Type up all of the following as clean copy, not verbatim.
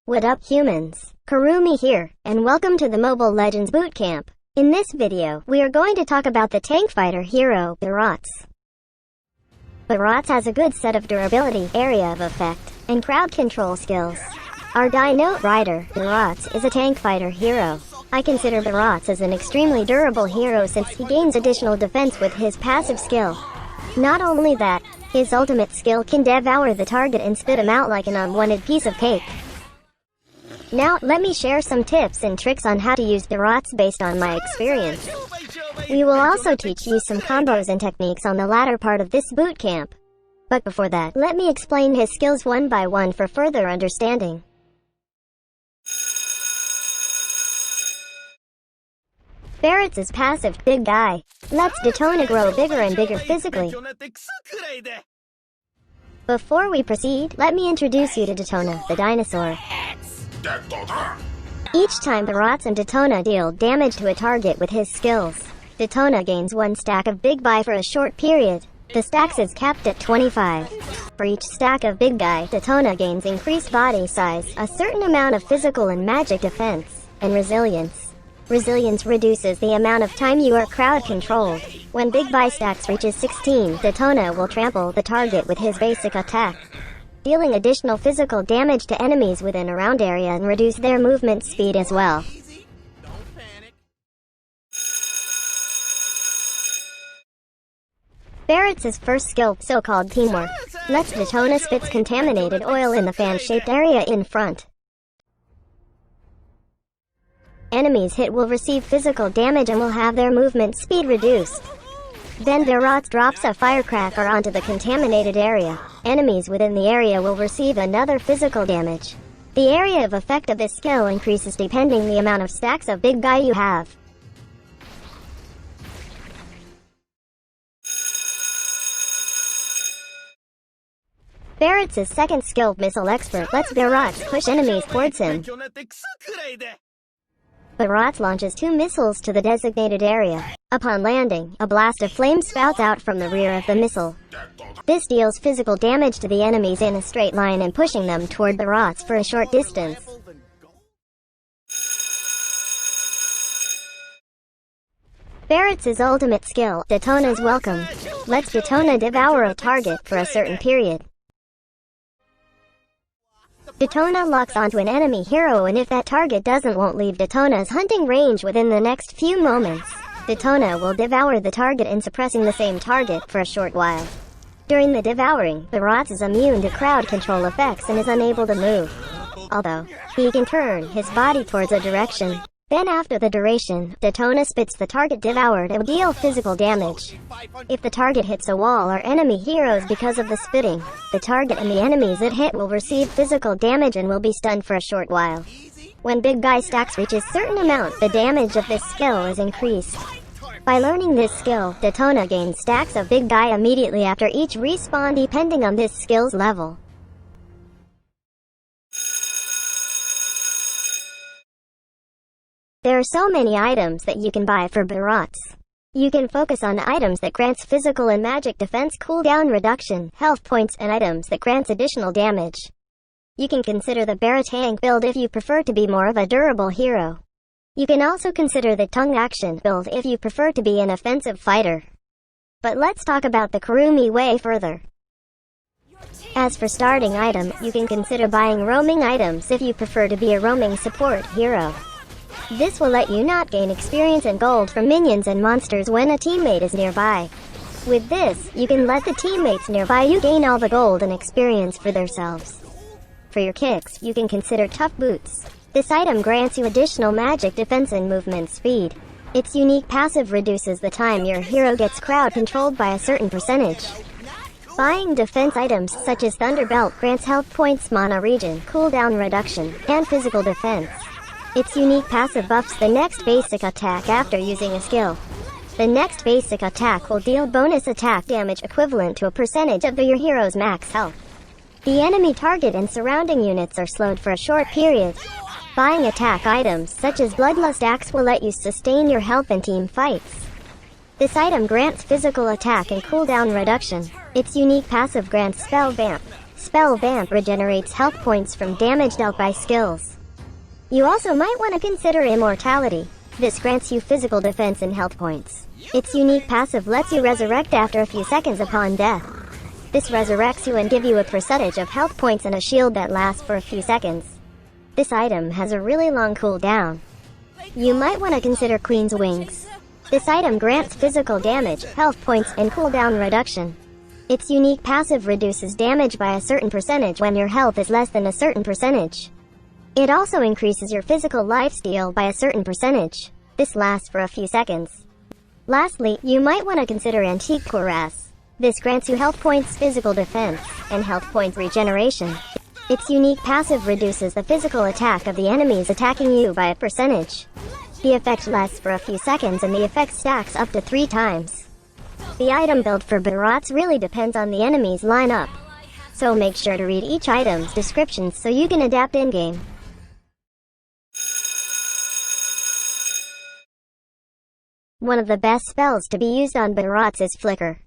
What up humans? Kurumi here, and welcome to the Mobile Legends Bootcamp. In this video, we are going to talk about the tank fighter hero, Barats. Barats has a good set of durability, area of effect, and crowd control skills. Our Dino Rider, Barats, is a tank fighter hero. I consider Barats as an extremely durable hero since he gains additional defense with his passive skill. Not only that, his ultimate skill can devour the target and spit him out like an unwanted piece of cake. Now, let me share some tips and tricks on how to use Barats based on my experience. We will also teach you some combos and techniques on the latter part of this bootcamp. But before that, let me explain his skills one by one for further understanding. Barats is passive, big guy. Lets Detona grow bigger and bigger physically. Before we proceed, let me introduce you to Detona, the dinosaur. Each time Barats and Detona deal damage to a target with his skills, Detona gains 1 stack of Big Guy for a short period. The stacks is capped at 25. For each stack of Big Guy, Detona gains increased body size, a certain amount of physical and magic defense, and resilience. Resilience reduces the amount of time you are crowd controlled. When Big Guy stacks reaches 16, Detona will trample the target with his basic attack, dealing additional physical damage to enemies within a round area and reduce their movement speed as well. Barats' first skill, so-called teamwork, lets Detona spits contaminated oil in the fan-shaped area in front. Enemies hit will receive physical damage and will have their movement speed reduced. Then Barats drops a firecracker onto the contaminated area. Enemies within the area will receive another physical damage. The area of effect of this skill increases depending the amount of stacks of Big Guy you have. Barats' second skill, Missile Expert, lets Barats push enemies towards him. Barats launches 2 missiles to the designated area. Upon landing, a blast of flame spouts out from the rear of the missile. This deals physical damage to the enemies in a straight line and pushing them toward Barats for a short distance. Barats' ultimate skill, Detona's Welcome, lets Detona devour a target for a certain period. Detona locks onto an enemy hero, and if that target won't leave Detona's hunting range within the next few moments, Detona will devour the target and suppressing the same target for a short while. During the devouring, Barats is immune to crowd control effects and is unable to move, although he can turn his body towards a direction. Then after the duration, Detona spits the target devoured and will deal physical damage. If the target hits a wall or enemy heroes because of the spitting, the target and the enemies it hit will receive physical damage and will be stunned for a short while. When Big Guy stacks reaches certain amount, the damage of this skill is increased. By learning this skill, Detona gains stacks of Big Guy immediately after each respawn depending on this skill's level. There are so many items that you can buy for Barats. You can focus on items that grants physical and magic defense, cooldown reduction, health points, and items that grants additional damage. You can consider the Barats tank build if you prefer to be more of a durable hero. You can also consider the tongue action build if you prefer to be an offensive fighter. But let's talk about the Kurumi way further. As for starting item, you can consider buying roaming items if you prefer to be a roaming support hero. This will let you not gain experience and gold from minions and monsters when a teammate is nearby. With this, you can let the teammates nearby you gain all the gold and experience for themselves. For your kicks, you can consider Tough Boots. This item grants you additional magic defense and movement speed. Its unique passive reduces the time your hero gets crowd controlled by a certain percentage. Buying defense items such as Thunderbelt grants health points, mana regen, cooldown reduction, and physical defense. Its unique passive buffs the next basic attack after using a skill. The next basic attack will deal bonus attack damage equivalent to a percentage of your hero's max health. The enemy target and surrounding units are slowed for a short period. Buying attack items such as Bloodlust Axe will let you sustain your health in team fights. This item grants physical attack and cooldown reduction. Its unique passive grants Spell Vamp. Spell Vamp regenerates health points from damage dealt by skills. You also might want to consider Immortality. This grants you physical defense and health points. Its unique passive lets you resurrect after a few seconds upon death. This resurrects you and give you a percentage of health points and a shield that lasts for a few seconds. This item has a really long cooldown. You might want to consider Queen's Wings. This item grants physical damage, health points, and cooldown reduction. Its unique passive reduces damage by a certain percentage when your health is less than a certain percentage. It also increases your physical lifesteal by a certain percentage. This lasts for a few seconds. Lastly, you might want to consider Antique Cuirass. This grants you health points, physical defense, and health points regeneration. Its unique passive reduces the physical attack of the enemies attacking you by a percentage. The effect lasts for a few seconds and the effect stacks up to 3 times. The item build for Barats really depends on the enemy's lineup. So make sure to read each item's descriptions so you can adapt in-game. One of the best spells to be used on Barats is Flicker.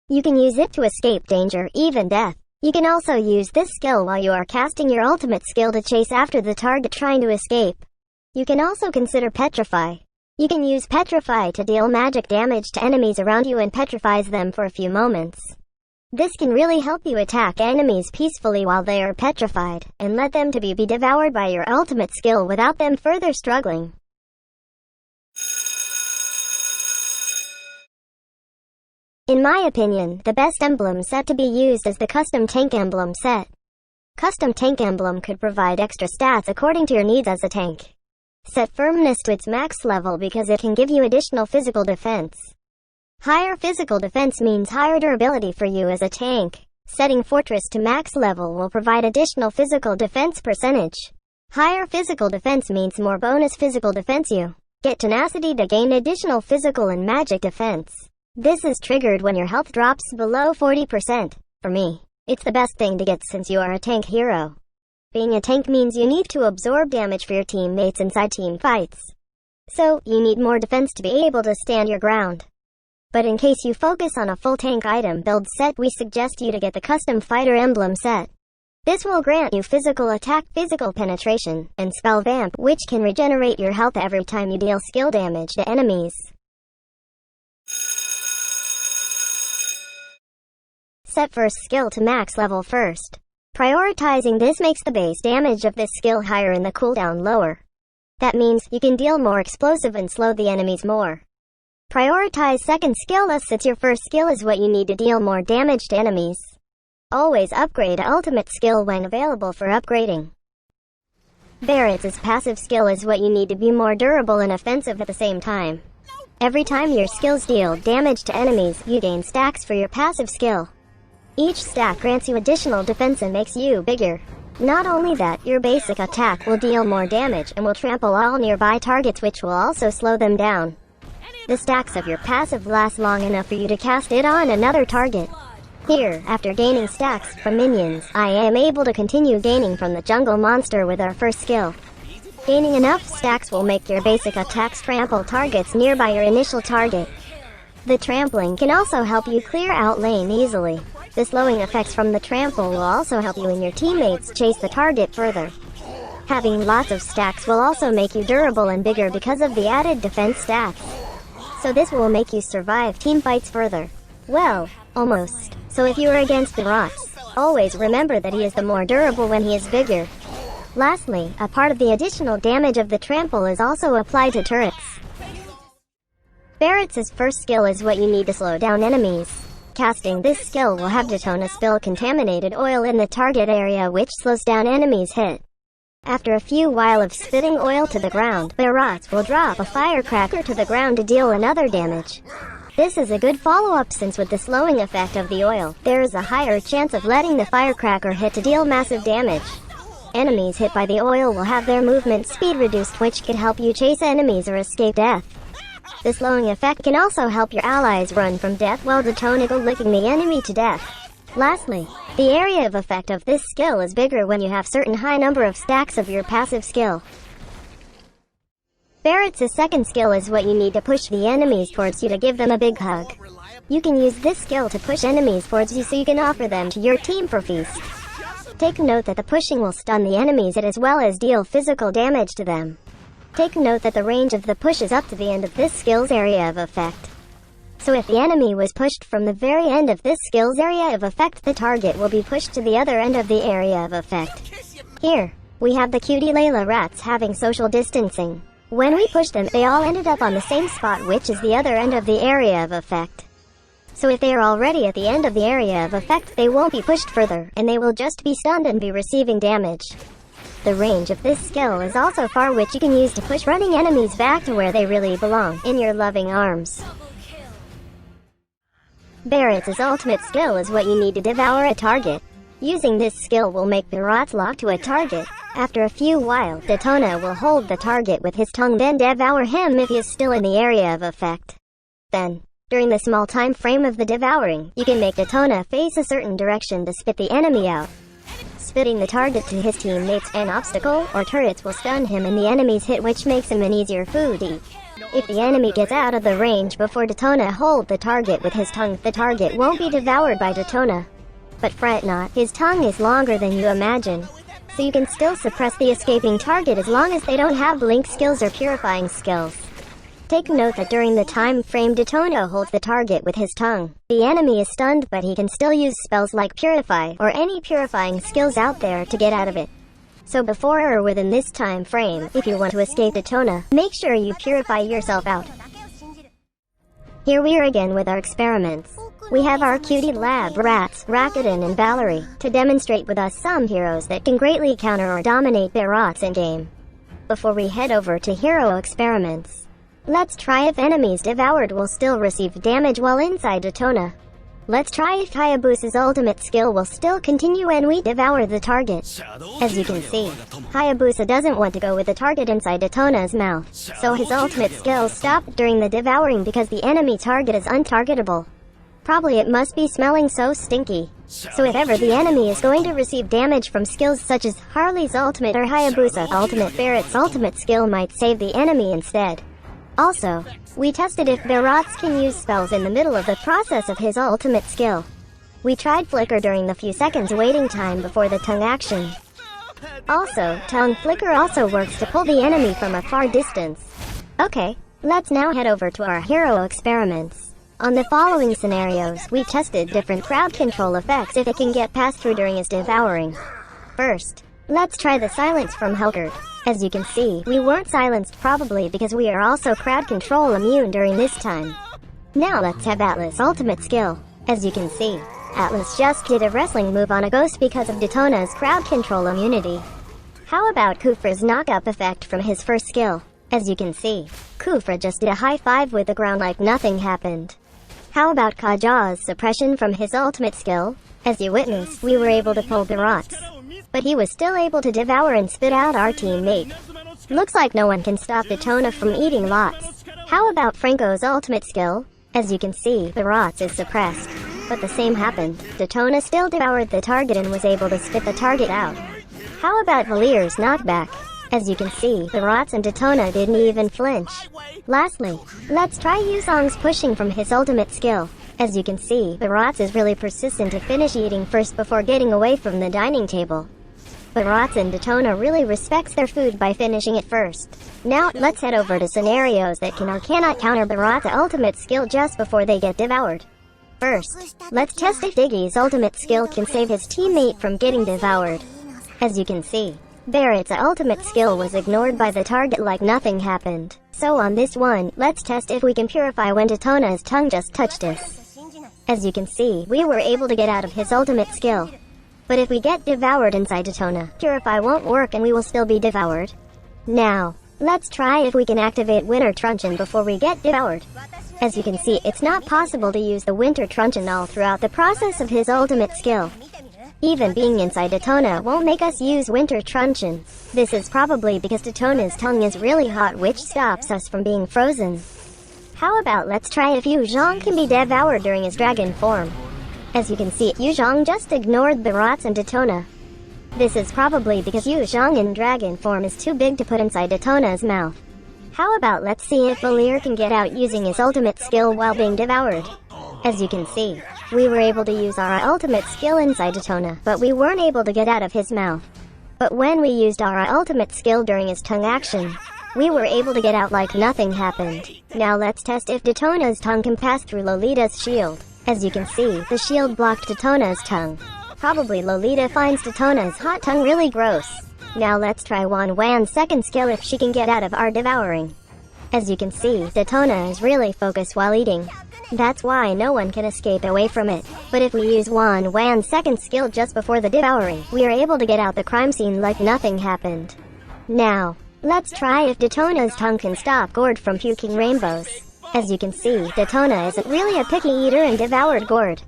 You can use it to escape danger, even death. You can also use this skill while you are casting your ultimate skill to chase after the target trying to escape. You can also consider Petrify. You can use Petrify to deal magic damage to enemies around you and petrifies them for a few moments. This can really help you attack enemies peacefully while they are petrified, and let them to be devoured by your ultimate skill without them further struggling. In my opinion, the best emblem set to be used is the Custom Tank Emblem set. Custom Tank Emblem could provide extra stats according to your needs as a tank. Set Firmness to its max level because it can give you additional physical defense. Higher physical defense means higher durability for you as a tank. Setting Fortress to max level will provide additional physical defense percentage. Higher physical defense means more bonus physical defense. You get Tenacity to gain additional physical and magic defense. This is triggered when your health drops below 40%. For me, it's the best thing to get since you are a tank hero. Being a tank means you need to absorb damage for your teammates inside team fights. So, you need more defense to be able to stand your ground. But in case you focus on a full tank item build set, we suggest you to get the Custom Fighter Emblem set. This will grant you physical attack, physical penetration, and spell vamp, which can regenerate your health every time you deal skill damage to enemies. Set first skill to max level first. Prioritizing this makes the base damage of this skill higher and the cooldown lower. That means you can deal more explosive and slow the enemies more. Prioritize second skill since your first skill is what you need to deal more damage to enemies. Always upgrade ultimate skill when available for upgrading. Barats' passive skill is what you need to be more durable and offensive at the same time. Every time your skills deal damage to enemies, you gain stacks for your passive skill. Each stack grants you additional defense and makes you bigger. Not only that, your basic attack will deal more damage and will trample all nearby targets, which will also slow them down. The stacks of your passive last long enough for you to cast it on another target. Here, after gaining stacks from minions, I am able to continue gaining from the jungle monster with our first skill. Gaining enough stacks will make your basic attacks trample targets nearby your initial target. The trampling can also help you clear out lane easily. The slowing effects from the trample will also help you and your teammates chase the target further. Having lots of stacks will also make you durable and bigger because of the added defense stats. So this will make you survive team fights further. Well, almost. So if you are against Barats, always remember that he is the more durable when he is bigger. Lastly, a part of the additional damage of the trample is also applied to turrets. Barats' first skill is what you need to slow down enemies. Casting this skill will have Detona spill contaminated oil in the target area, which slows down enemies' hit. After a few while of spitting oil to the ground, Barats will drop a firecracker to the ground to deal another damage. This is a good follow-up since with the slowing effect of the oil, there is a higher chance of letting the firecracker hit to deal massive damage. Enemies hit by the oil will have their movement speed reduced, which can help you chase enemies or escape death. The slowing effect can also help your allies run from death while Detona licking the enemy to death. Lastly, the area of effect of this skill is bigger when you have certain high number of stacks of your passive skill. Barats' second skill is what you need to push the enemies towards you to give them a big hug. You can use this skill to push enemies towards you so you can offer them to your team for feast. Take note that the pushing will stun the enemies as well as deal physical damage to them. Take note that the range of the push is up to the end of this skill's area of effect. So if the enemy was pushed from the very end of this skill's area of effect, the target will be pushed to the other end of the area of effect. Here, we have the cutie Layla rats having social distancing. When we pushed them, they all ended up on the same spot, which is the other end of the area of effect. So if they are already at the end of the area of effect, they won't be pushed further, and they will just be stunned and be receiving damage. The range of this skill is also far, which you can use to push running enemies back to where they really belong, in your loving arms. Barats' ultimate skill is what you need to devour a target. Using this skill will make Barats lock to a target. After a few while, Detona will hold the target with his tongue, then devour him if he is still in the area of effect. Then, during the small time frame of the devouring, you can make Detona face a certain direction to spit the enemy out. Spitting the target to his teammates, an obstacle or turrets will stun him and the enemy's hit, which makes him an easier food to eat. If the enemy gets out of the range before Detona hold the target with his tongue, the target won't be devoured by Detona. But fret not, his tongue is longer than you imagine, so you can still suppress the escaping target as long as they don't have blink skills or purifying skills. Take note that during the time frame Detona holds the target with his tongue, the enemy is stunned, but he can still use spells like Purify or any purifying skills out there to get out of it. So before or within this time frame, if you want to escape Detona, make sure you purify yourself out. Here we are again with our experiments. We have our cutie lab rats, Rakuten and Valerie, to demonstrate with us some heroes that can greatly counter or dominate Barats in game. Before we head over to hero experiments, let's try if enemies devoured will still receive damage while inside Detona. Let's try if Hayabusa's ultimate skill will still continue when we devour the target. As you can see, Hayabusa doesn't want to go with the target inside Detona's mouth, so his ultimate skill stopped during the devouring because the enemy target is untargetable. Probably it must be smelling so stinky. So if ever the enemy is going to receive damage from skills such as Harley's ultimate or Hayabusa's ultimate, Barats' ultimate skill might save the enemy instead. Also, we tested if Barats can use spells in the middle of the process of his ultimate skill. We tried Flicker during the few seconds waiting time before the tongue action. Also, tongue flicker also works to pull the enemy from a far distance. Okay, let's now head over to our hero experiments. On the following scenarios, we tested different crowd control effects if it can get passed through during his devouring. First, let's try the silence from Helgert. As you can see, we weren't silenced, probably because we are also crowd control immune during this time. Now let's have Atlas' ultimate skill. As you can see, Atlas just did a wrestling move on a ghost because of Detona's crowd control immunity. How about Kufra's knock-up effect from his first skill? As you can see, Kufra just did a high five with the ground like nothing happened. How about Kaja's suppression from his ultimate skill? As you witnessed, we were able to pull Barats, but he was still able to devour and spit out our teammate. Looks like no one can stop Detona from eating lots. How about Franco's ultimate skill? As you can see, Barats is suppressed, but the same happened. Detona still devoured the target and was able to spit the target out. How about Valier's knockback? As you can see, Barats and Detona didn't even flinch. Lastly, let's try Yuzong's pushing from his ultimate skill. As you can see, Barats is really persistent to finish eating first before getting away from the dining table. Barats and Detona really respects their food by finishing it first. Now, let's head over to scenarios that can or cannot counter Barats' ultimate skill just before they get devoured. First, let's test if Diggy's ultimate skill can save his teammate from getting devoured. As you can see, Barats' ultimate skill was ignored by the target like nothing happened. So on this one, let's test if we can purify when Detona's tongue just touched us. As you can see, we were able to get out of his ultimate skill. But if we get devoured inside Detona, purify won't work and we will still be devoured. Now, let's try if we can activate Winter Truncheon before we get devoured. As you can see, it's not possible to use the Winter Truncheon all throughout the process of his ultimate skill. Even being inside Detona won't make us use Winter Truncheon. This is probably because Detona's tongue is really hot, which stops us from being frozen. How about let's try if Yuzong can be devoured during his dragon form. As you can see, Yuzong just ignored Barats and Detona. This is probably because Yuzong in dragon form is too big to put inside Detona's mouth. How about let's see if Valier can get out using his ultimate skill while being devoured. As you can see, We were able to use our ultimate skill inside Detona, but we weren't able to get out of his mouth. But when we used our ultimate skill during his tongue action, we were able to get out like nothing happened. Now let's test if Detona's tongue can pass through Lolita's shield. As you can see, the shield blocked Detona's tongue. Probably Lolita finds Detona's hot tongue really gross. Now let's try Wan's second skill if she can get out of our devouring. As you can see, Detona is really focused while eating. That's why no one can escape away from it. But if we use Wan's second skill just before the devouring, we are able to get out the crime scene like nothing happened. Now, let's try if Detona's tongue can stop Gord from puking rainbows. As you can see, Detona isn't really a picky eater and devoured Gord.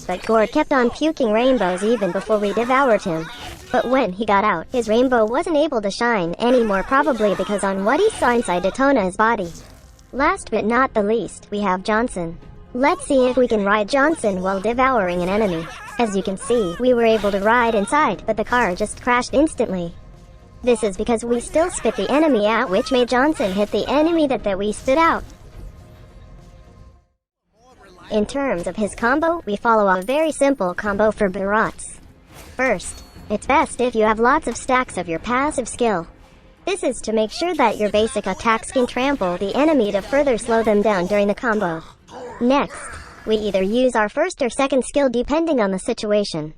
But Gord kept on puking rainbows even before we devoured him. But when he got out, his rainbow wasn't able to shine anymore, probably because on what he saw inside Detona's body. Last but not the least, we have Johnson. Let's see if we can ride Johnson while devouring an enemy. As you can see, we were able to ride inside, but the car just crashed instantly. This is because we still spit the enemy out, which made Johnson hit the enemy that we spit out. In terms of his combo, we follow a very simple combo for Barats. First, it's best if you have lots of stacks of your passive skill. This is to make sure that your basic attacks can trample the enemy to further slow them down during the combo. Next, we either use our first or second skill depending on the situation.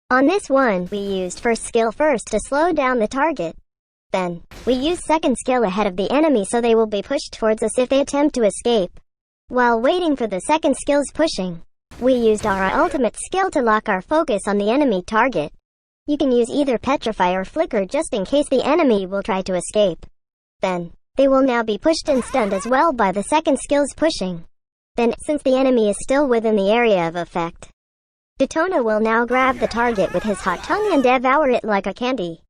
On this one, we used first skill first to slow down the target. Then, we use second skill ahead of the enemy so they will be pushed towards us if they attempt to escape. While waiting for the second skill's pushing, we used our ultimate skill to lock our focus on the enemy target. You can use either Petrify or Flicker just in case the enemy will try to escape. Then, they will now be pushed and stunned as well by the second skill's pushing. Then, since the enemy is still within the area of effect, Detona will now grab the target with his hot tongue and devour it like a candy.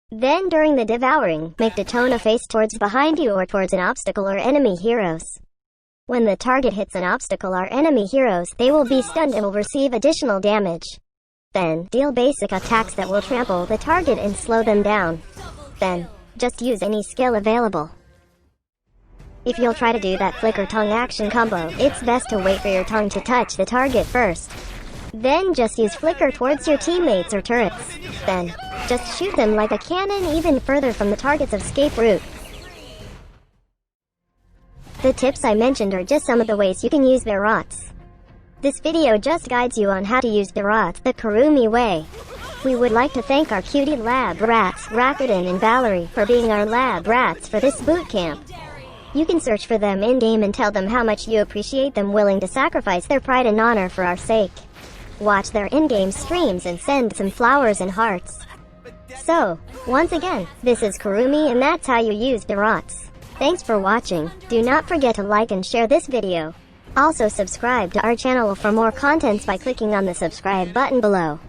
Then during the devouring, make Detona face towards behind you or towards an obstacle or enemy heroes. When the target hits an obstacle or enemy heroes, they will be stunned and will receive additional damage. Then, deal basic attacks that will trample the target and slow them down. Then, just use any skill available. If you'll try to do that flicker tongue action combo, it's best to wait for your tongue to touch the target first. Then just use flicker towards your teammates or turrets. Then, just shoot them like a cannon even further from the target's escape route. The tips I mentioned are just some of the ways you can use Barats. This video just guides you on how to use Barats the Kurumi way. We would like to thank our cutie lab rats, Rakuten and Valerie, for being our lab rats for this boot camp. You can search for them in-game and tell them how much you appreciate them willing to sacrifice their pride and honor for our sake. Watch their in-game streams and send some flowers and hearts. So, once again, this is Kurumi and that's how you use Barats. Thanks for watching. Do not forget to like and share this video. Also subscribe to our channel for more contents by clicking on the subscribe button below.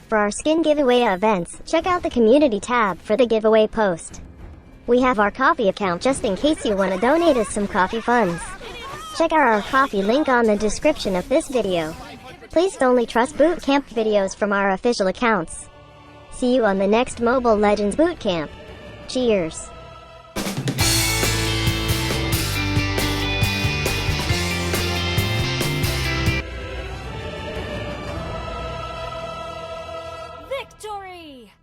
For our skin giveaway events, check out the community tab for the giveaway post. We have our coffee account just in case you want to donate us some coffee funds. Check out our coffee link on the description of this video. Please only trust bootcamp videos from our official accounts. See you on the next Mobile Legends bootcamp. Cheers! Victory!